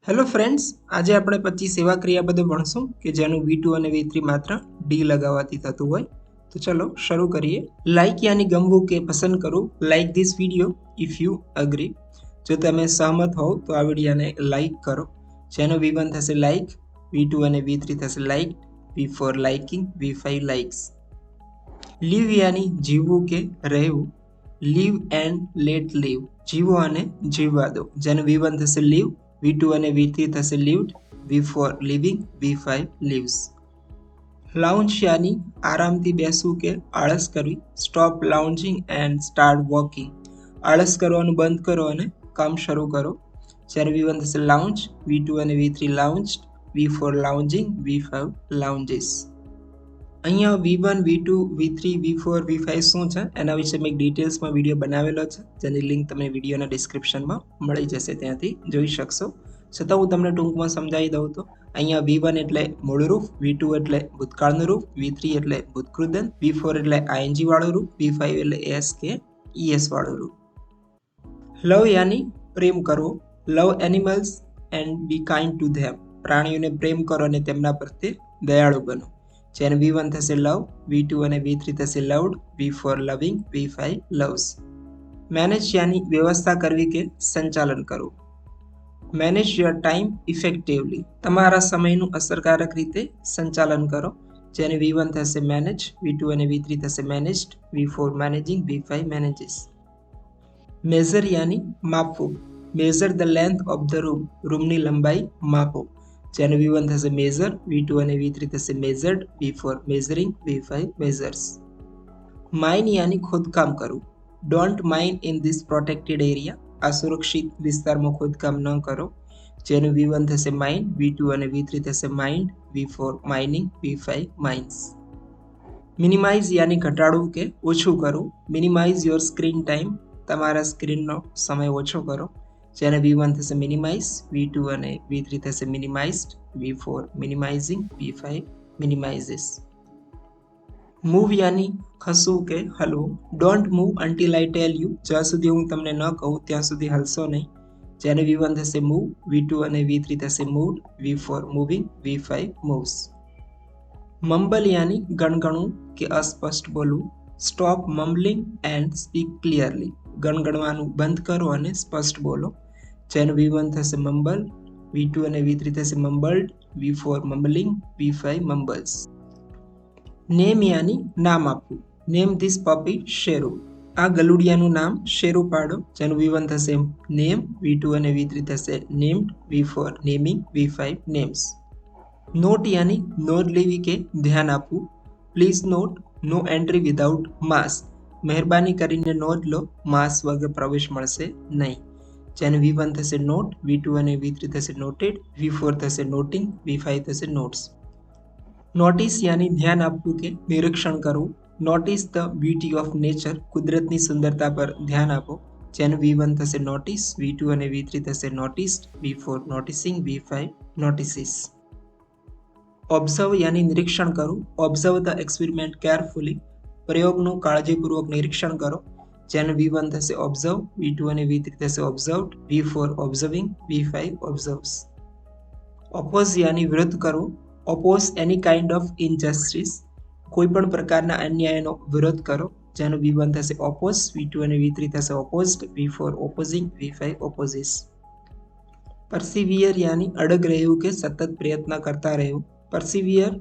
Hello friends, આજે આપણે 25 એવા ક્રિયાપદો ભણશું કે જેનું V2 અને V3 માત્ર ડી લગાવવાથી થતું હોય. તો ચલો શરૂ કરીએ. લાઈક યાની ગમવું કે પસંદ કરવું. Like this video if you agree. જો તમે સહમત હોવ તો આ વિડીયોને લાઈક કરો. જેનો V1 થશે લાઈક, V2 અને V3 થશે like, V4 liking, V5 likes. Live યાની જીવવું કે રહેવું. Live and let live. જીવો અને જીવવા દો. જેનો V1 થશે લીવ, V2 અને V3 થશે lived, V4 living, V5 lives. Lounge યાની આરામથી બેસવું કે આળસ કરવી. Stop lounging and start walking. આળસ કરવાનું બંધ કરો અને કામ શરૂ કરો. જ્યારે V1 થશે લાઉન્જ, V2 અને V3 લાઉન્જ્ડ, V4 લાઉન્જિંગ, V5 લાઉન્જીસ. અહીંયા V1, V2, V3, V4, V5 શું છે એના વિશે મેં ડિટેલ્સમાં વિડીયો બનાવેલો છે, જેની લિંક તમને વિડીયોના ડિસ્ક્રિપ્શનમાં મળી જશે, ત્યાંથી જોઈ શકશો. છતાં હું તમને ટૂંકમાં સમજાવી દઉં તો અહીંયા V1 એટલે મૂળ રૂપ, V2 એટલે ભૂતકાળનું રૂપ, V3 એટલે ભૂતકૃદંત, V4 એટલે ING વાળું રૂપ, V5 એટલે ES કે ES વાળું રૂપ. લવ યાની પ્રેમ કરવો. Love animals and be kind to them. પ્રાણીઓને પ્રેમ કરો અને તેમના પ્રત્યે દયાળુ બનો. જેને V1 થશે લવ, V2 અને V3 થશે લવ્ડ, V4 લવિંગ, V5 લવ્સ. મેનેજ યાની વ્યવસ્થા કરવી કે સંચાલન કરવું. Manage your time effectively. તમારા સમયનું અસરકારક રીતે સંચાલન કરો. જેને V1 થશે મેનેજ, V2 અને V3 થશે managed, V4 managing, V5 manages. Measure યાની માપવું. Measure the length of the room. રૂમની લંબાઈ માપો. જેને V1 થશે મેઝર, V2 અને V3 થશે measured, V4 measuring, V5 measures. Mine યાની ખોદકામ કરવું. Don't mine in this protected area. આ સુરક્ષિત વિસ્તારમાં ખોદકામ ન કરો. જેનું V1 થશે માઇન, V2 અને V3 થશે mined, V4 mining, V5 mines. Minimise યાની ઘટાડવું કે ઓછું કરવું. Minimise your screen time. તમારા સ્ક્રીનનો સમય ઓછો કરો. જેને V1 થશે મિનિમાઇઝ, V2 અને V3 થશે મિનિમાઇઝ્ડ, V4 મિનિમાઇઝિંગ, V5 મિનિમાઇઝિસ. મૂવ યાની ખસવું કે હલવું. Don't move until I tell you. જ્યાં સુધી હું તમને ન કહું ત્યાં સુધી હલશો નહીં. જેને V1 થશે મૂવ, V2 અને V3 થશે moved, V4 moving, V5 moves. Mumble યાની ગણગણવું કે અસ્પષ્ટ બોલવું. Stop mumbling and speak clearly. ગણગણવાનું બંધ કરો અને સ્પષ્ટ બોલો. જેનું V1 થશે મમ્બલ, V2 અને V3 થશે મમ્બલ્ડ, V4 મમ્બલિંગ, V5 મમ્બલ્સ. નેમ યાની નામ આપવું. Name this puppy Sheru. આ ગલુડિયાનું નામ શેરુ પાડો. જેનું V1 થશે નેમ, V2 અને V3 થશે named, V4 naming, V5 names. Note યાની નોંધ લેવી કે ધ્યાન આપવું. Please note no entry without mask. મહેરબાની કરીને નોંધ લો, માસ્ક વગર પ્રવેશ મળશે નહીં. જેને V1 થશે નોટ, V2 અને V3 થશે નોટેડ, V4 થશે નોટિંગ, V5 થશે નોટ્સ. નોટિસ યાની ધ્યાન આપવું કે નિરીક્ષણ કરવું. Notice the beauty of nature. કુદરતની સુંદરતા પર ધ્યાન આપો. જેનું V1 થશે નોટિસ, V2 અને V3 થશે નોટિસ્ડ, V4 નોટિસિંગ, V5 નોટિસિસ. ઓબ્ઝર્વ યાની નિરીક્ષણ કરવું. Observe the experiment carefully. પ્રયોગનું કાળજીપૂર્વક નિરીક્ષણ કરો. જેનું V1 થશે ઓબ્ઝર્વ, V2 અને V3 થશે observed, V4 observing, V5 observes. Oppose યાની વિરુદ્ધ કરવું. Oppose any kind of injustice. કોઈ પણ પ્રકારના અન્યાયનો વિરોધ કરો. જેનું V1 થશે ઓપોઝ, V2 અને V3 થશે ઓપોઝડ, V4 ઓપોઝિંગ, V5 ઓપોઝિસ. પરસિવિયર યાની અડગ રહેવું કે સતત પ્રયત્ન કરતા રહેવું. Persevere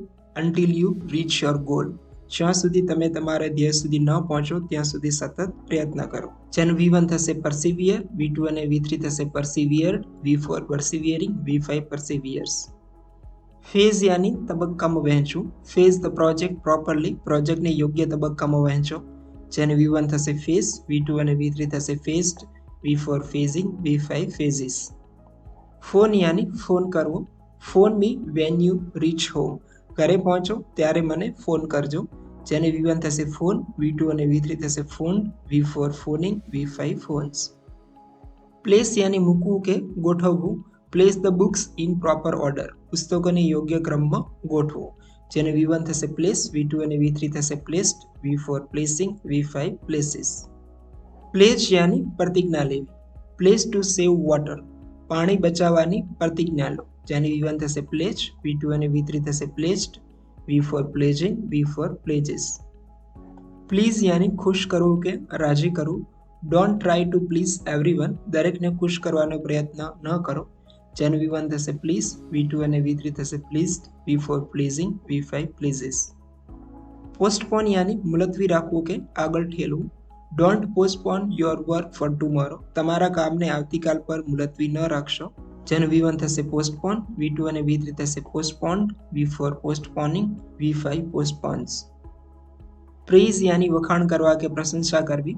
until you reach your goal. જ્યાં સુધી તમે તમારા ધ્યેય સુધી ન પહોંચો ત્યાં સુધી સતત પ્રયત્ન કરો. જેનું V1 થશે પરસિવિયર, V2 અને V3 થશે પરસિવિયર્ડ, V4 પરસિવિયરિંગ, V5 પરસિવિયર્સ. ફેઝ યાની તબક્કામાં વહેંચવું. Phase the project properly. પ્રોજેક્ટને યોગ્ય તબક્કામાં વહેંચો. જેને V1 થશે ફેઝ, V2 અને V3 થશે phased, V4 phasing, V5 phases. Phone યાની ફોન કરવો. Phone me when you reach home. ઘરે પહોંચો ત્યારે મને ફોન કરજો. જેને V1 થશે ફોન, V2 અને V3 થશે phoned, V4 phoning, V5 phones. Place યાની મૂકવું કે ગોઠવવું. Place the books in proper order. પુસ્તકોને યોગ્ય ક્રમમાં ગોઠવો. જેને V1 થશે પ્લેસ, V2 અને V3 થશે placed, V4 placing, V5 places. Pledge યાની પ્રતિજ્ઞા લેવી. Place to save water. પાણી બચાવવાની પ્રતિજ્ઞા લો, જેની V1 થશે પ્લેજ, V2 અને V3 થશે pledged, V four pledging, V four pledges. Please યાની ખુશ કરવું કે રાજી કરવું. Don't try to please everyone, દરેકને ખુશ કરવાનો પ્રયત્ન ન કરો, જેનું V1 થશે પ્લીઝ, V2 અને V3 થશે pleased, V four pleasing, V5 pleases. Postpone યાની મુલતવી રાખવું કે આગળ ઠેલવું. Don't postpone your work for tomorrow, તમારા કામને આવતીકાલ પર મુલતવી ન રાખશો, જેનું V1 થશે પોસ્ટપોન, V2 અને V3 થશે postponed, V four પોસ્ટપોનિંગ, V5 પોસ્ટપોન્સ. Praise યાની વખાણ કરવા કે પ્રશંસા કરવી.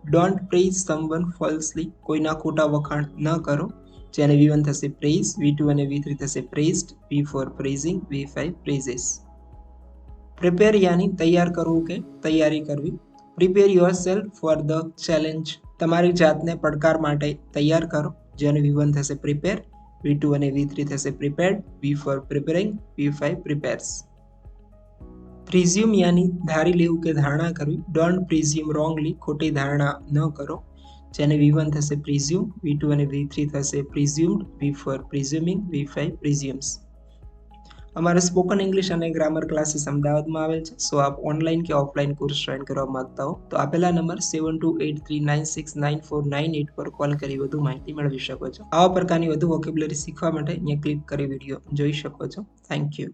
ડોન્ટ પ્રેઝ સમવન ફોલ્સલી, કોઈના ખોટા વખાણ ન કરો, જેને V1 થશે પ્રેઝ, V2 અને V3 થશે praised, V four praising, V5 praises. Prepare યાની તૈયાર કરવું કે તૈયારી કરવી. Prepare yourself for the challenge, તમારી જાતને પડકાર માટે તૈયાર કરો, જેનું V1 થશે પ્રિપેર, V2 અને V3 થશે prepared, V four preparing, V5 prepares. Presume યાની ધારી લેવું કે ધારણા કરવી. ડોન્ટ પ્રિઝ્યુમ રોંગલી, ખોટી ધારણા ન કરો, જેને V1 થશે પ્રિઝ્યુમ, V2 અને V3 થશે પ્રિઝ્યુમ્ડ, V ફોર પ્રિઝ્યુમિંગ, V5 પ્રિઝ્યુમ્સ. અમારા સ્પોકન ઇંગ્લિશ અને ગ્રામર ક્લાસીસ અમદાવાદમાં આવેલ છે. સો આપ ઓનલાઈન કે ઓફલાઈન કોર્સ જોઈન કરવા માંગતા હો તો આપેલા નંબર 7283969498 પર કોલ કરી વધુ માહિતી મેળવી શકો છો. આવા પ્રકારની વધુ વોકેબ્યુલરી શીખવા માટે અહીંયા ક્લિક કરી વિડીયો જોઈ શકો છો. Thank you.